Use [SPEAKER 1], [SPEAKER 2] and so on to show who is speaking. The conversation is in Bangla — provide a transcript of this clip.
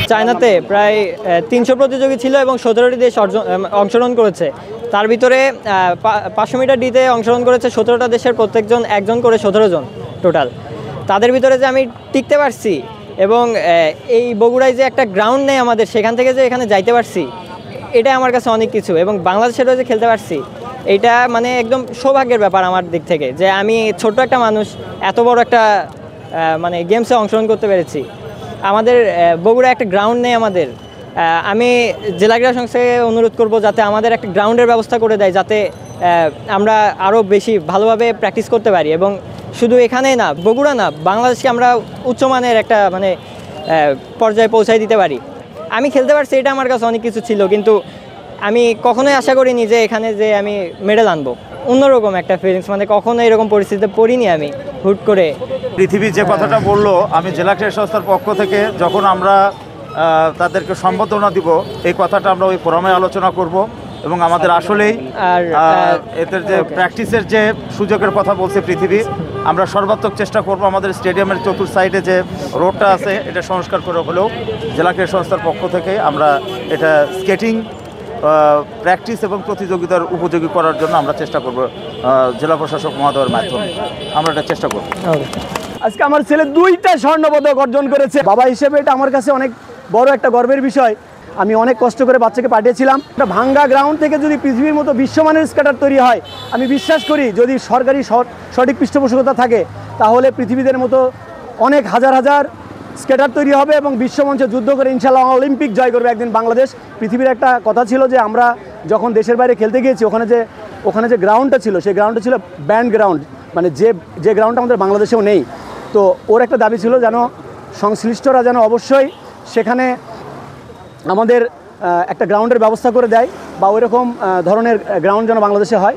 [SPEAKER 1] চায়নাতে প্রায় 300 প্রতিযোগী ছিল এবং 17টি দেশ অংশগ্রহণ করেছে। তার ভিতরে 500 মিটার ডিতে অংশগ্রহণ করেছে 17টা দেশের প্রত্যেকজন একজন করে 17 জন টোটাল। তাদের ভিতরে যে আমি টিকতে পারছি এবং এই বগুড়ায় যে একটা গ্রাউন্ড নেই আমাদের, সেখান থেকে যে এখানে যাইতে পারছি, এটা আমার কাছে অনেক কিছু। এবং বাংলাদেশেরও যে খেলতে পারছি, এটা মানে একদম সৌভাগ্যের ব্যাপার আমার দিক থেকে, যে আমি ছোট্ট একটা মানুষ এত বড় একটা মানে গেমসে অংশগ্রহণ করতে পেরেছি। আমাদের বগুড়া একটা গ্রাউন্ড নেই আমাদের। আমি জেলা ক্রীড়া সংস্থাকে অনুরোধ করব যাতে আমাদের একটা গ্রাউন্ডের ব্যবস্থা করে দেয়, যাতে আমরা আরও বেশি ভালোভাবে প্র্যাকটিস করতে পারি। এবং শুধু এখানেই না, বগুড়া না, বাংলাদেশকে আমরা উচ্চমানের একটা মানে পর্যায়ে পৌঁছায় দিতে পারি। আমি খেলতে পারছি, এটা আমার কাছে অনেক কিছু ছিল, কিন্তু আমি কখনোই আশা করিনি যে এখানে যে আমি মেডেল আনবো। অন্যরকম একটা ফিলিংস, মানে কখনো এরকম পরিস্থিতিতে পড়িনি আমি হুট করে।
[SPEAKER 2] পৃথিবী যে কথাটা বললো, আমি জেলা ক্রীড়া সংস্থার পক্ষ থেকে যখন আমরা তাদেরকে সম্বোধনা দিব, এই কথাটা আমরা ওই ফোরামে আলোচনা করব। এবং আমাদের আসলেই এদের যে প্র্যাকটিসের যে সুযোগের কথা বলছে পৃথিবী, আমরা সর্বাত্মক চেষ্টা করব আমাদের স্টেডিয়ামের চতুর্থ সাইডে যে রোডটা আছে এটা সংস্কার করে হলেও জেলা ক্রীড়া সংস্থার পক্ষ থেকে আমরা এটা স্কেটিং প্র্যাকটিস এবং প্রতিযোগিতার উপযোগী করার জন্য আমরা চেষ্টা করব। জেলা প্রশাসক মহোদয়ের মাধ্যমে আমরা এটা চেষ্টা করব।
[SPEAKER 3] আজকে আমার ছেলে 2টা স্বর্ণপদক অর্জন করেছে। বাবা হিসেবে এটা আমার কাছে অনেক বড় একটা গর্বের বিষয়। আমি অনেক কষ্ট করে বাচ্চাকে পাঠিয়েছিলাম। একটা ভাঙ্গা গ্রাউন্ড থেকে যদি পৃথিবীর মতো বিশ্বমানের স্কেটার তৈরি হয়, আমি বিশ্বাস করি যদি সরকারি সঠিক পৃষ্ঠপোষকতা থাকে, তাহলে পৃথিবীদের মতো অনেক হাজার হাজার স্কেটার তৈরি হবে এবং বিশ্বমঞ্চে যুদ্ধ করে ইনশাআল্লাহ অলিম্পিক জয় করবে একদিন বাংলাদেশ। পৃথিবীর একটা কথা ছিল যে আমরা যখন দেশের বাইরে খেলতে গিয়েছি, ওখানে যে গ্রাউন্ডটা ছিল, সেই গ্রাউন্ডটা ছিল ব্যান্ড গ্রাউন্ড, মানে যে গ্রাউন্ডটা আমাদের বাংলাদেশেও নেই। তো ওর একটা দাবি ছিল যেন সংশ্লিষ্টরা যেন অবশ্যই সেখানে আমাদের একটা গ্রাউন্ডের ব্যবস্থা করে দেয়, বা ওইরকম ধরনের গ্রাউন্ড যেন বাংলাদেশে হয়।